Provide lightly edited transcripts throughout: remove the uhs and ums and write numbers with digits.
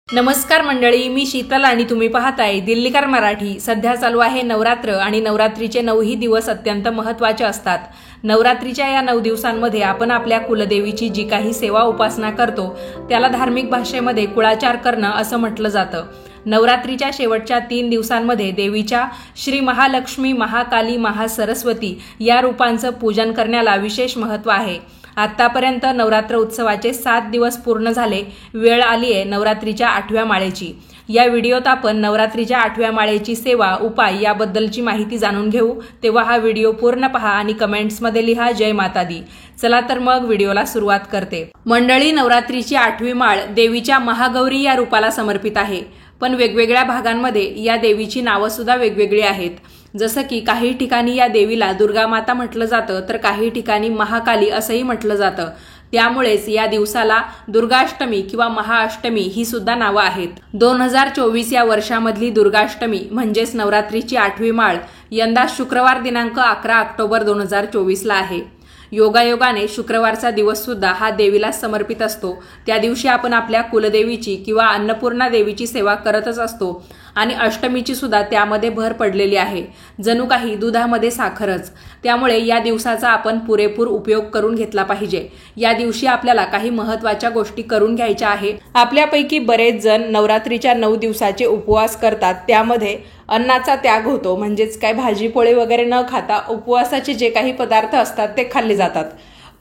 नमस्कार मंडळी, मी शीतल आणि तुम्ही पाहताय दिल्लीकर मराठी। सध्या चालू आहे नवरात्र आणि नवरात्रीचे 9ही दिवस अत्यंत महत्त्वाचे असतात। नवरात्रीच्या या 9 दिवसांमध्ये आपण आपल्या कुलदेवीची जी काही सेवा उपासना करतो त्याला धार्मिक भाषेमध्ये कुळाचार करणं असं म्हटलं जातं। नवरात्रीच्या शेवटच्या 3 दिवसांमध्ये देवीच्या श्री महालक्ष्मी, महाकाली, महासरस्वती या रूपांचं पूजन करण्याला विशेष महत्त्व आहे। आतापर्यंत नवरात्र उत्सवाचे 7 दिवस पूर्ण झाले। वेळ आली आहे नवरात्रीच्या 8व्या माळेची। या व्हिडिओत आपण नवरात्रीच्या 8व्या माळेची सेवा, उपाय याबद्दलची माहिती जाणून घेऊ। तेव्हा हा व्हिडिओ पूर्ण पहा आणि कमेंट्समध्ये लिहा जय माता दी। चला तर मग व्हिडिओला सुरुवात करते। मंडळी, नवरात्रीची 8वी माळ देवीच्या महागौरी या रूपाला समर्पित आहे, पण वेगवेगळ्या भागांमध्ये या देवीची नावं सुद्धा वेगवेगळी आहेत। जसं की काही ठिकाणी या देवीला दुर्गा माता म्हटलं जातं, तर काही ठिकाणी महाकाली असंही म्हटलं जातं। त्यामुळेच या दिवसाला दुर्गाष्टमी किंवा महाअष्टमी ही सुद्धा नावं आहेत। 2024 या वर्षामधली दुर्गाष्टमी म्हणजेच नवरात्रीची 8वी माळ यंदा शुक्रवार दिनांक 11 ऑक्टोबर 2024ला आहे। योगायोगाने शुक्रवारचा दिवस सुद्धा हा देवीला समर्पित असतो। त्या दिवशी आपण आपल्या कुलदेवीची किंवा अन्नपूर्णा देवीची सेवा करतच असतो आणि अष्टमीची सुद्धा त्यामध्ये भर पडलेली आहे, जणू काही दुधामध्ये साखरच। त्यामुळे या दिवसाचा आपण पुरेपूर उपयोग करून घेतला पाहिजे। या दिवशी आपल्याला काही महत्त्वाच्या गोष्टी करून घ्यायच्या आहे। आपल्यापैकी बरेच जण नवरात्रीच्या 9 दिवसाचे उपवास करतात, त्यामध्ये अन्नाचा त्याग होतो, म्हणजेच काय भाजीपोळी वगैरे न खाता उपवासाचे जे काही पदार्थ असतात ते खाल्ले जातात।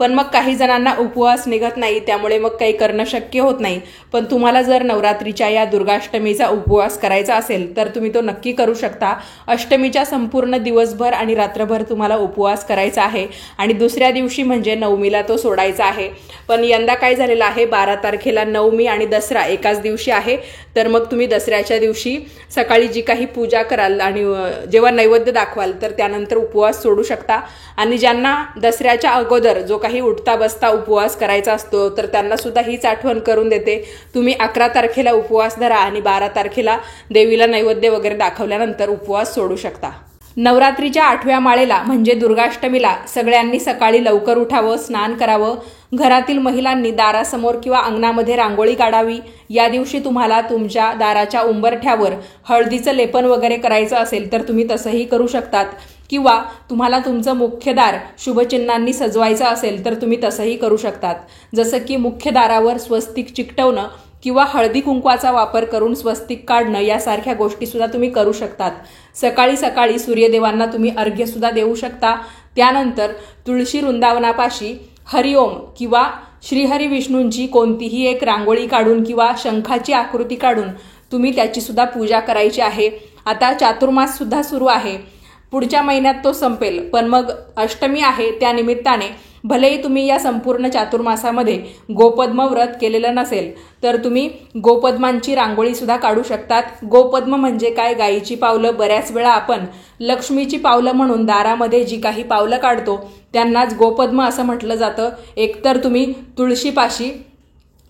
पण मग काही जणांना उपवास निघत नाही, त्यामुळे मग काही करणं शक्य होत नाही। पण तुम्हाला जर नवरात्रीच्या या दुर्गाष्टमीचा उपवास करायचा असेल तर तुम्ही तो नक्की करू शकता। अष्टमीच्या संपूर्ण दिवसभर आणि रात्रभर तुम्हाला उपवास करायचा आहे आणि दुसऱ्या दिवशी म्हणजे नवमीला तो सोडायचा आहे। पण यंदा काय झालेलं आहे, 12 तारखेला नवमी आणि दसरा एकाच दिवशी आहे, तर मग तुम्ही दसऱ्याच्या दिवशी सकाळी जी काही पूजा कराल आणि जेव्हा नैवेद्य दाखवाल तर त्यानंतर उपवास सोडू शकता। आणि ज्यांना दसऱ्याच्या अगोदर जो काही उठता बसता उपवास करायचा असतो तर त्यांना सुद्धा हीच आठवण करून देते, तुम्ही 11 तारखेला उपवास धरा आणि 12 तारखेला देवीला नैवेद्य वगैरे दाखवल्यानंतर उपवास सोडू शकता। नवरात्रीच्या 8व्या माळेला म्हणजे दुर्गाष्टमीला सगळ्यांनी सकाळी लवकर उठावं, स्नान करावं। घरातील महिलांनी दारासमोर किंवा अंगणामध्ये रांगोळी काढावी। या दिवशी तुम्हाला तुमच्या दाराच्या उंबरठ्यावर हळदीचं लेपन वगैरे करायचं असेल तर तुम्ही तसंही करू शकतात, किंवा तुम्हाला तुमचं मुख्य दार शुभचिन्हांनी सजवायचं असेल तर तुम्ही तसंही करू शकतात। जसं की मुख्य दारावर स्वस्तिक चिकटवणं किंवा हळदी कुंकवाचा वापर करून स्वस्तिक काढणं यासारख्या गोष्टी सुद्धा तुम्ही करू शकतात। सकाळी सकाळी सूर्यदेवांना तुम्ही अर्घ्य सुद्धा देऊ शकता। त्यानंतर तुळशी वृंदावनापाशी हरिओम किंवा श्रीहरी विष्णूंची कोणतीही एक रांगोळी काढून किंवा शंखाची आकृती काढून तुम्ही त्याची सुद्धा पूजा करायची आहे। आता चातुर्मास सुद्धा सुरू आहे, पुढच्या महिन्यात तो संपेल, पण मग अष्टमी आहे, त्या निमित्ताने भलेही तुम्ही या संपूर्ण चातुर्मासामध्ये गोपद्म व्रत केलेलं नसेल तर तुम्ही गोपद्मांची रांगोळी सुद्धा काढू शकतात। गोपद्म म्हणजे काय, गायीची पावलं। बऱ्याच वेळा आपण लक्ष्मीची पावलं म्हणून दारामध्ये जी काही पावलं काढतो त्यांनाच गोपद्म असं म्हटलं जातं। एकतर तुम्ही तुळशीपाशी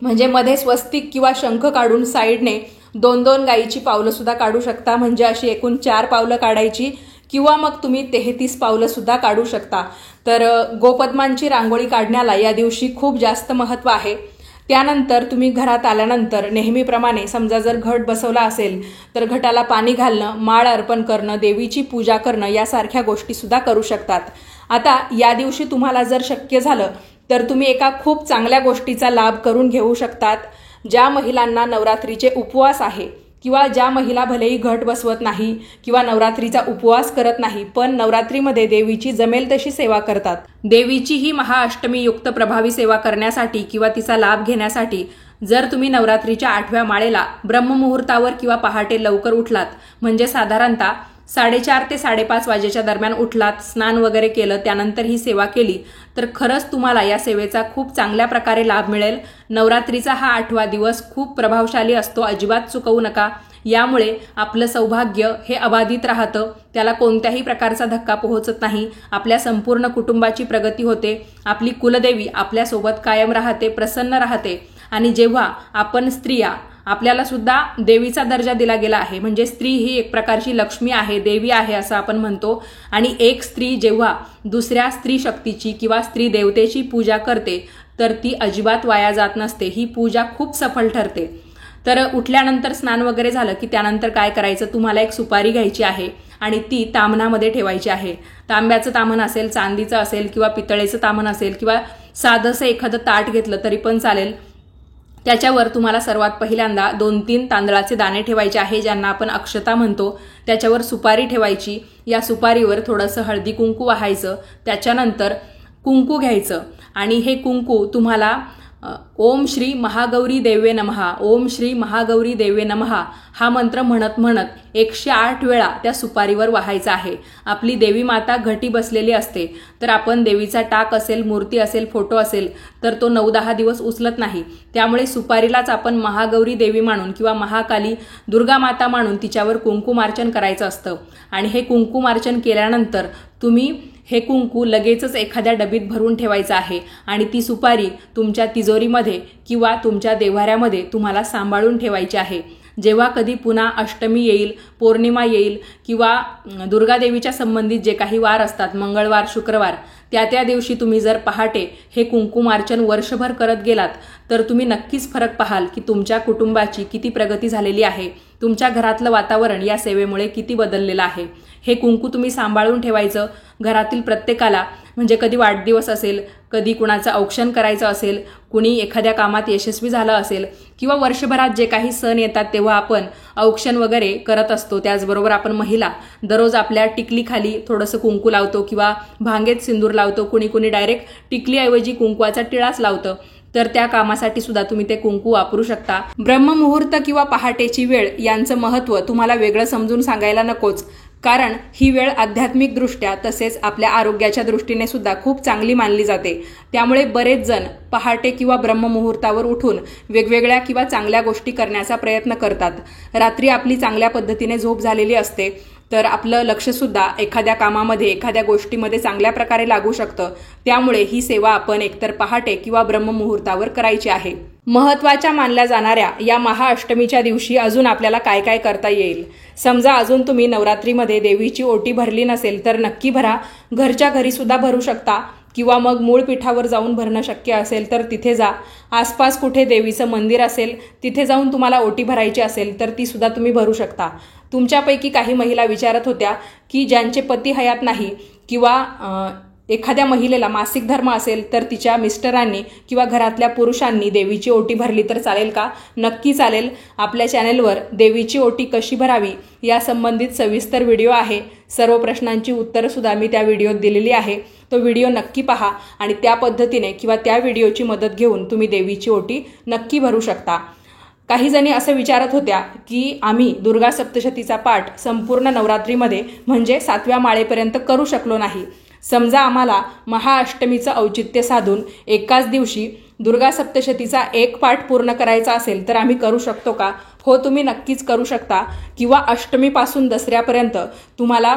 म्हणजे मध्ये स्वस्तिक किंवा शंख काढून साईडने 2-2 गायीची पावलं सुद्धा काढू शकता, म्हणजे अशी एकूण 4 पावलं काढायची, किंवा मग तुम्ही 33 पावलं सुद्धा काढू शकता। तर गोपद्मांची रांगोळी काढण्याला या दिवशी खूप जास्त महत्त्व आहे। त्यानंतर तुम्ही घरात आल्यानंतर नेहमीप्रमाणे समजा जर घट बसवला असेल तर घटाला पाणी घालणं, माळ अर्पण करणं, देवीची पूजा करणं यासारख्या गोष्टी सुद्धा करू शकतात। आता या दिवशी तुम्हाला जर शक्य झालं तर तुम्ही एका खूप चांगल्या गोष्टीचा लाभ करून घेऊ शकतात। ज्या महिलांना नवरात्रीचे उपवास आहे किंवा ज्या महिला भलेही घट बसवत नाही किंवा नवरात्रीचा उपवास करत नाही, पण नवरात्रीमध्ये देवीची जमेल तशी सेवा करतात, देवीची ही महाअष्टमी युक्त प्रभावी सेवा करण्यासाठी किंवा तिचा लाभ घेण्यासाठी जर तुम्ही नवरात्रीच्या 8व्या माळेला ब्रह्ममुहूर्तावर किंवा पहाटे लवकर उठलात, म्हणजे साधारणतः 4:30 ते 5:30 वाजेच्या दरम्यान उठलात, स्नान वगैरे केलं, त्यानंतर ही सेवा केली तर खरंच तुम्हाला या सेवेचा खूप चांगल्या प्रकारे लाभ मिळेल। नवरात्रीचा हा 8वा दिवस खूप प्रभावशाली असतो, अजिबात चुकवू नका। यामुळे आपलं सौभाग्य हे अबाधित राहतं, त्याला कोणत्याही प्रकारचा धक्का पोहोचत नाही। आपल्या संपूर्ण कुटुंबाची प्रगती होते, आपली कुलदेवी आपल्यासोबत कायम राहते, प्रसन्न राहते। आणि जेव्हा आपण स्त्रिया, आपल्याला सुद्धा देवीचा दर्जा दिला गेला आहे, म्हणजे स्त्री ही एक प्रकारची लक्ष्मी आहे, देवी आहे असं आपण म्हणतो। आणि एक स्त्री जेव्हा दुसऱ्या स्त्री शक्तीची किंवा स्त्री देवतेची पूजा करते तर ती अजिबात वाया जात नसते, ही पूजा खूप सफल ठरते। तर उठल्यानंतर स्नान वगैरे झालं की त्यानंतर काय करायचं, तुम्हाला एक सुपारी घ्यायची आहे आणि ती तामणामध्ये ठेवायची आहे. तांब्याचं तामण असेल, चांदीचं असेल किंवा पितळेचं तामण असेल किंवा साधंसं एखादं ताट घेतलं तरी पण चालेल. त्याच्यावर तुम्हाला सर्वात पहिल्यांदा 2-3 तांदळाचे दाणे ठेवायचे आहे, ज्यांना आपण अक्षता म्हणतो. त्याच्यावर सुपारी ठेवायची. या सुपारीवर थोडंसं हळदी कुंकू वाहायचं. त्याच्यानंतर कुंकू घ्यायचं आणि हे कुंकू तुम्हाला ओम श्री महागौरी देवे नमहा, ओम श्री महागौरी देवे नमहा हा मंत्र म्हणत म्हणत 108 वेळा त्या सुपारीवर वाहायचा आहे. आपली देवी माता घटी बसलेली असते, तर आपण देवीचा टाक असेल, मूर्ती असेल, फोटो असेल तर तो 9-10 दिवस उचलत नाही. त्यामुळे सुपारीलाच आपण महागौरी देवी मानून किंवा महाकाली दुर्गा माता मानून तिच्यावर कुंकुमार्चन करायचं असतं. आणि हे कुंकुमार्चन केल्यानंतर तुम्ही हे कुंकू लगेचच एखाद्या डबीत भरून ठेवायचं आहे आणि ती सुपारी तुमच्या तिजोरीमध्ये किंवा तुमच्या देव्हाऱ्यामध्ये तुम्हाला सांभाळून ठेवायची आहे. जेव्हा कधी पुन्हा अष्टमी येईल, पौर्णिमा येईल किंवा दुर्गादेवीच्या संबंधित जे काही वार असतात, मंगळवार, शुक्रवार, त्या दिवशी तुम्ही जर पहाटे हे कुंकुमार्चन वर्षभर करत गेलात तर तुम्ही नक्कीच फरक पाहाल की तुमच्या कुटुंबाची किती प्रगती झालेली आहे, तुमच्या घरातलं वातावरण या सेवेमुळे किती बदललेलं आहे. हे कुंकू तुम्ही सांभाळून ठेवायचं. घरातील प्रत्येकाला, म्हणजे कधी वाढदिवस असेल, कधी कुणाचं औक्षण करायचं असेल, कुणी एखाद्या कामात यशस्वी झालं असेल किंवा वर्षभरात जे काही सण येतात तेव्हा आपण औक्षण वगैरे करत असतो. त्याचबरोबर आपण महिला दररोज आपल्या टिकलीखाली थोडंसं कुंकू लावतो किंवा भांगेत सिंदूर लावतो. कुणी डायरेक्ट टिकलीऐवजी कुंकवाचा टिळाच लावतं. तर त्या कामासाठी सुद्धा तुम्ही ते कुंकू वापरू शकता. ब्रह्ममुहूर्त किंवा पहाटेची वेळ यांचं महत्त्व तुम्हाला वेगळं समजून सांगायला नकोच, कारण ही वेळ आध्यात्मिक दृष्ट्या तसेच आपल्या आरोग्याच्या दृष्टीने सुद्धा खूप चांगली मानली जाते. त्यामुळे बरेच जण पहाटे किंवा ब्रह्ममुहूर्तावर उठून वेगवेगळ्या किंवा चांगल्या गोष्टी करण्याचा प्रयत्न करतात. रात्री आपली चांगल्या पद्धतीने झोप झालेली असते, तर आपलं लक्षसुद्धा एखाद्या कामामध्ये, एखाद्या गोष्टीमध्ये चांगल्या प्रकारे लागू शकतं. त्यामुळे ही सेवा आपण एकतर पहाटे किंवा ब्रह्ममुहूर्तावर करायची आहे. महत्त्वाच्या मानल्या जाणाऱ्या या महाअष्टमीच्या दिवशी अजून आपल्याला काय काय करता येईल. समजा अजून तुम्ही नवरात्रीमध्ये देवीची ओटी भरली नसेल तर नक्की भरा. घरच्या घरी सुद्धा भरू शकता किंवा मग मूळ पीठावर जाऊन भरणं शक्य असेल तर तिथे जा. आसपास कुठे देवीचं मंदिर असेल तिथे जाऊन तुम्हाला ओटी भरायची असेल तर ती सुद्धा तुम्ही भरू शकता. तुमच्यापैकी काही महिला विचारत होत्या की ज्यांचे पती हयात नाही किंवा एखाद्या महिलेला मासिक धर्म असेल तर तिच्या मिस्टरांनी किंवा घरातल्या पुरुषांनी देवीची ओटी भरली तर चालेल का? नक्की चालेल. आपल्या चॅनेलवर देवीची ओटी कशी भरावी या संबंधित सविस्तर व्हिडिओ आहे. सर्व प्रश्नांची उत्तरं सुद्धा मी त्या व्हिडिओत दिलेली आहे. तो व्हिडिओ नक्की पहा आणि त्या पद्धतीने किंवा त्या व्हिडिओची मदत घेऊन तुम्ही देवीची ओटी नक्की भरू शकता. काही जणी असं विचारत होत्या की आम्ही दुर्गा सप्तशतीचा पाठ संपूर्ण नवरात्रीमध्ये म्हणजे 7व्या माळेपर्यंत करू शकलो नाही. समजा आम्हाला महाअष्टमीचं औचित्य साधून एकाच दिवशी दुर्गा सप्तशतीचा एक पाठ पूर्ण करायचा असेल तर आम्ही करू शकतो का? हो, तुम्ही नक्कीच करू शकता. किंवा अष्टमीपासून दसऱ्यापर्यंत तुम्हाला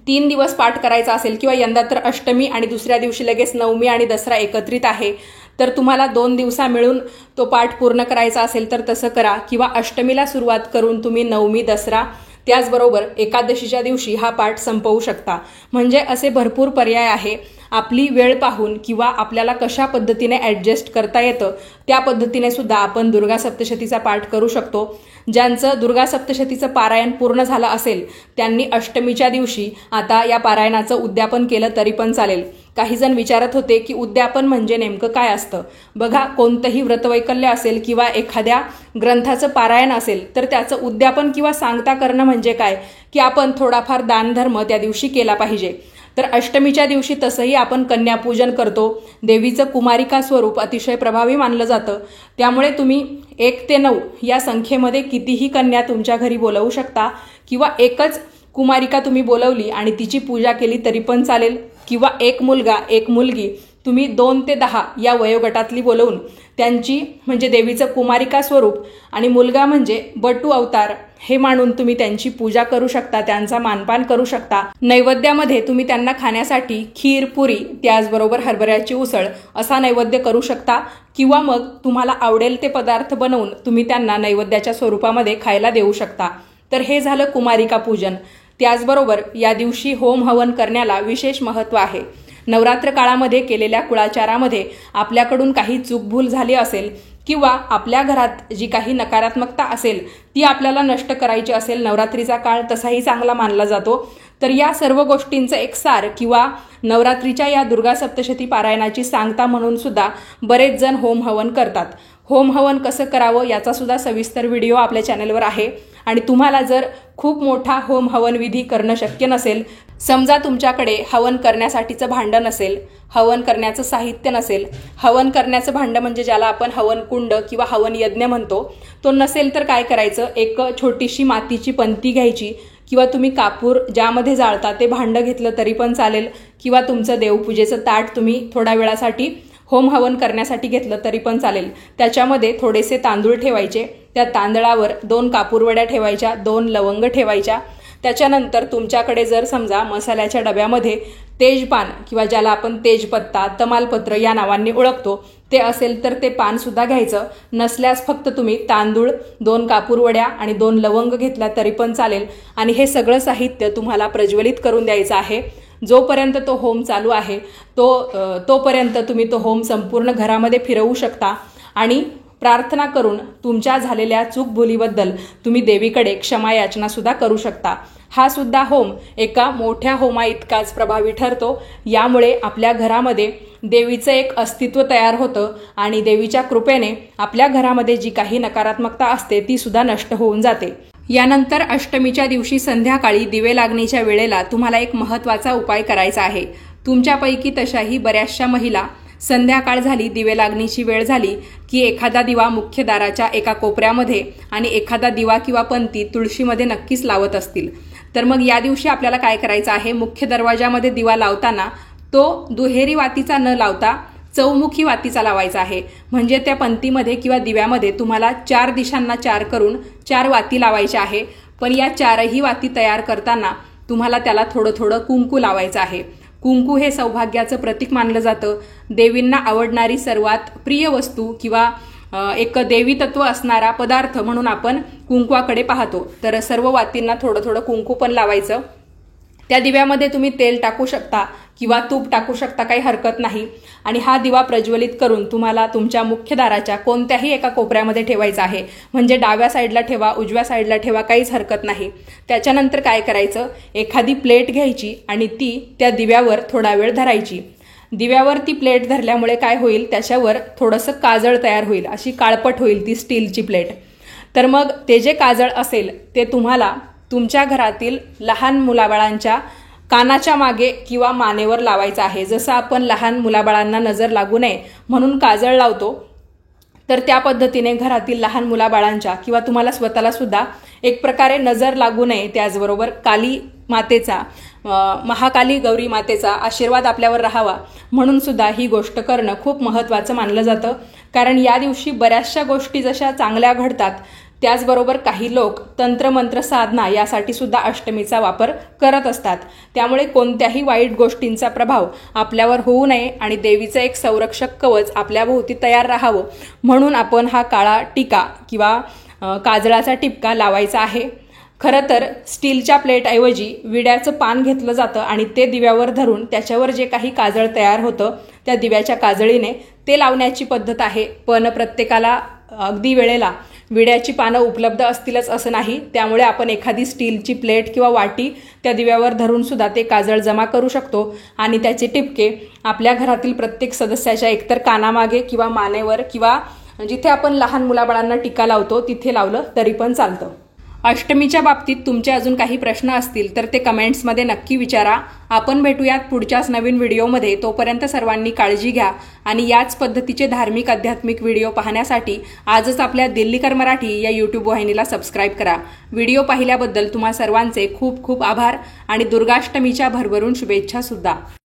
3 दिवस पाठ करायचा असेल किंवा यंदा तर अष्टमी आणि दुसऱ्या दिवशी लगेच नवमी आणि दसरा एकत्रित आहे, तर तुम्हाला 2 दिवसा मिळून तो पाठ पूर्ण करायचा असेल तर तसं करा. किंवा अष्टमीला सुरुवात करून तुम्ही नवमी, दसरा त्याचबरोबर एकादशीच्या दिवशी हा पाठ संपवू शकता. म्हणजे असे भरपूर पर्याय आहे. आपली वेळ पाहून किंवा आपल्याला कशा पद्धतीने ॲडजस्ट करता येतं त्या पद्धतीने सुद्धा आपण दुर्गा सप्तशतीचा पाठ करू शकतो. ज्यांचं दुर्गा सप्तशतीचं पारायण पूर्ण झालं असेल त्यांनी अष्टमीच्या दिवशी आता या पारायणाचं उद्यापन केलं तरी पण चालेल. काही जण विचारत होते की उद्यापन म्हणजे नेमकं काय असतं. बघा, कोणतंही व्रतवैकल्य असेल किंवा एखाद्या ग्रंथाचं पारायण असेल तर त्याचं उद्यापन किंवा सांगता करणं म्हणजे काय की आपण थोडाफार दानधर्म त्या दिवशी केला पाहिजे. तर अष्टमीच्या दिवशी तसंही आपण कन्यापूजन करतो. देवीचं कुमारिका स्वरूप अतिशय प्रभावी मानलं जातं. त्यामुळे तुम्ही 1 ते 9 या संख्येमध्ये कितीही कन्या तुमच्या घरी बोलवू शकता किंवा एकच कुमारिका तुम्ही बोलवली आणि तिची पूजा केली तरी पण चालेल. किंवा एक मुलगा, एक मुलगी तुम्ही 2 ते 10 या वयोगटातली बोलवून त्यांची म्हणजे देवीचं कुमारिका स्वरूप आणि मुलगा म्हणजे बटू अवतार हे मानून तुम्ही त्यांची पूजा करू शकता, त्यांचा मानपान करू शकता. नैवेद्यामध्ये तुम्ही त्यांना खाण्यासाठी खीर, पुरी त्याचबरोबर हरभऱ्याची उसळ असा नैवेद्य करू शकता. किंवा मग तुम्हाला आवडेल ते पदार्थ बनवून तुम्ही त्यांना नैवेद्याच्या स्वरूपामध्ये खायला देऊ शकता. तर हे झालं कुमारिका पूजन. त्याचबरोबर या दिवशी होम हवन करण्याला विशेष महत्त्व आहे. नवरात्र काळामध्ये केलेल्या कुळाचारामध्ये आपल्याकडून काही चूकभूल झाली असेल किंवा आपल्या घरात जी काही नकारात्मकता असेल ती आपल्याला नष्ट करायची असेल, नवरात्रीचा काळ तसाही चांगला मानला जातो. तर या सर्व गोष्टींचं एक सार किंवा नवरात्रीच्या या दुर्गा सप्तशती पारायणाची सांगता म्हणून सुद्धा बरेच जण होम हवन करतात. होम हवन कसं करावं याचा सुद्धा सविस्तर व्हिडिओ आपल्या चॅनलवर आहे. आणि तुम्हाला जर खूप मोठा होम हवन विधी करणं शक्य नसेल, समजा तुमच्याकडे हवन करण्यासाठीचं भांडं नसेल, हवन करण्याचं साहित्य नसेल, हवन करण्याचं भांडं म्हणजे ज्याला आपण हवन कुंड किंवा हवन यज्ञ म्हणतो, तो नसेल तर काय करायचं, एक छोटीशी मातीची पंती घ्यायची किंवा तुम्ही कापूर ज्यामध्ये जाळता ते भांडं घेतलं तरी पण चालेल, किंवा तुमचं देवपूजेचं ताट तुम्ही थोड्या वेळासाठी होम हवन करण्यासाठी घेतलं तरी पण चालेल. त्याच्यामध्ये थोडेसे तांदूळ ठेवायचे, त्या तांदळावर 2 कापूरवड्या ठेवायच्या, 2 लवंग ठेवायच्या. त्याच्यानंतर तुमच्याकडे जर समजा मसाल्याच्या डब्यामध्ये तेजपान किंवा ज्याला आपण तेजपत्ता, तमालपत्र या नावांनी ओळखतो ते असेल तर ते पान सुद्धा घ्यायचं. नसल्यास फक्त तुम्ही तांदूळ, 2 कापूरवड्या आणि 2 लवंग घेतल्या तरी पण चालेल. आणि हे सगळं साहित्य तुम्हाला प्रज्वलित करून द्यायचं आहे. जोपर्यंत तो होम चालू आहे तोपर्यंत तुम्ही तो होम संपूर्ण घरामध्ये फिरवू शकता आणि प्रार्थना करून तुमच्या झालेल्या चूकभुलीबद्दल तुम्ही देवीकडे क्षमा याचना सुद्धा करू शकता. हा सुद्धा होम एका मोठ्या होमा इतकाच प्रभावी ठरतो. यामुळे आपल्या घरामध्ये देवीचं एक अस्तित्व तयार होतं आणि देवीच्या कृपेने आपल्या घरामध्ये जी काही नकारात्मकता असते ती सुद्धा नष्ट होऊन जाते. यानंतर अष्टमीच्या दिवशी संध्याकाळी दिवे लागणीच्या वेळेला तुम्हाला एक महत्त्वाचा उपाय करायचा आहे. तुमच्यापैकी तशाही बऱ्याचशा महिला संध्याकाळ झाली, दिवे लागणीची वेळ झाली की एखादा दिवा मुख्य दाराच्या एका कोपऱ्यामध्ये आणि एखादा दिवा किंवा पंती तुळशीमध्ये नक्कीच लावत असतील. तर मग या दिवशी आपल्याला काय करायचं आहे, मुख्य दरवाजामध्ये दिवा लावताना तो दुहेरी वातीचा न लावता चौमुखी वातीचा लावायचा आहे. म्हणजे त्या पंतीमध्ये किंवा दिव्यामध्ये तुम्हाला 4 दिशांना 4 करून 4 वाती लावायच्या आहे. पण या 4ही वाती तयार करताना तुम्हाला त्याला थोडं थोडं कुंकू लावायचं आहे. कुंकू हे सौभाग्याचं प्रतीक मानलं जातं. देवींना आवडणारी सर्वात प्रिय वस्तू किंवा एक देवी तत्व असणारा पदार्थ म्हणून आपण कुंकवाकडे पाहतो. तर सर्व वातींना थोडं थोडं कुंकू पण लावायचं. त्या दिव्यामध्ये तुम्ही तेल टाकू शकता किंवा तूप टाकू शकता, काही हरकत नाही. आणि हा दिवा प्रज्वलित करून तुम्हाला तुमच्या मुख्य दाराच्या कोणत्याही एका कोपऱ्यामध्ये ठेवायचा आहे. म्हणजे डाव्या साईडला ठेवा, उजव्या साईडला ठेवा, काहीच हरकत नाही. त्याच्यानंतर काय करायचं, एखादी प्लेट घ्यायची आणि ती त्या दिव्यावर थोडा वेळ धरायची. दिव्यावर ती प्लेट धरल्यामुळे काय होईल, त्याच्यावर थोडंसं काजळ तयार होईल, अशी काळपट होईल ती स्टीलची प्लेट. तर मग ते जे काजळ असेल ते तुम्हाला तुमच्या घरातील लहान मुलाबाळांच्या कानाच्या मागे किंवा मानेवर लावायचं आहे. जसं आपण लहान मुलाबाळांना नजर लागू नये म्हणून काजळ लावतो, तर त्या पद्धतीने घरातील लहान मुलाबाळांच्या किंवा तुम्हाला स्वतःला सुद्धा एक प्रकारे नजर लागू नये, त्याचबरोबर काली मातेचा, महाकाली गौरी मातेचा आशीर्वाद आपल्यावर राहावा म्हणून सुद्धा ही गोष्ट करणं खूप महत्त्वाचं मानलं जातं. कारण या दिवशी बऱ्याचशा गोष्टी जशा चांगल्या घडतात, त्याचबरोबर काही लोक तंत्रमंत्र साधना यासाठी सुद्धा अष्टमीचा वापर करत असतात. त्यामुळे कोणत्याही वाईट गोष्टींचा प्रभाव आपल्यावर होऊ नये आणि देवीचं एक संरक्षक कवच आपल्या भोवती तयार राहावं म्हणून आपण हा काळा टिका किंवा काजळाचा टिपका लावायचा आहे. खरं तर स्टीलच्या प्लेटऐवजी विड्याचं पान घेतलं जातं आणि ते दिव्यावर धरून त्याच्यावर जे काही काजळ तयार होतं त्या दिव्याच्या काजळीने ते लावण्याची पद्धत आहे. पण प्रत्येकाला अगदी वेळेला विड्याची पानं उपलब्ध असतीलच असं नाही. त्यामुळे आपण एखादी स्टीलची प्लेट किंवा वाटी त्या दिव्यावर धरून सुद्धा ते काजळ जमा करू शकतो आणि त्याचे टिपके आपल्या घरातील प्रत्येक सदस्याच्या एकतर कानामागे किंवा मानेवर किंवा जिथे आपण लहान मुलाबाळांना टिका लावतो तिथे लावलं तरी पण चालतं. अष्टमीच्या बाबतीत तुमचे अजून काही प्रश्न असतील तर ते कमेंट्समध्ये नक्की विचारा. आपण भेटूयात पुढच्याच नवीन व्हिडिओमध्ये. तोपर्यंत सर्वांनी काळजी घ्या आणि याच पद्धतीचे धार्मिक आध्यात्मिक व्हिडिओ पाहण्यासाठी आजच आपल्या दिल्लीकर मराठी या यूट्यूब वाहिनीला सबस्क्राईब करा. व्हिडिओ पाहिल्याबद्दल तुम्हा सर्वांचे खूप खूप आभार आणि दुर्गाष्टमीच्या भरभरून शुभेच्छा सुद्धा.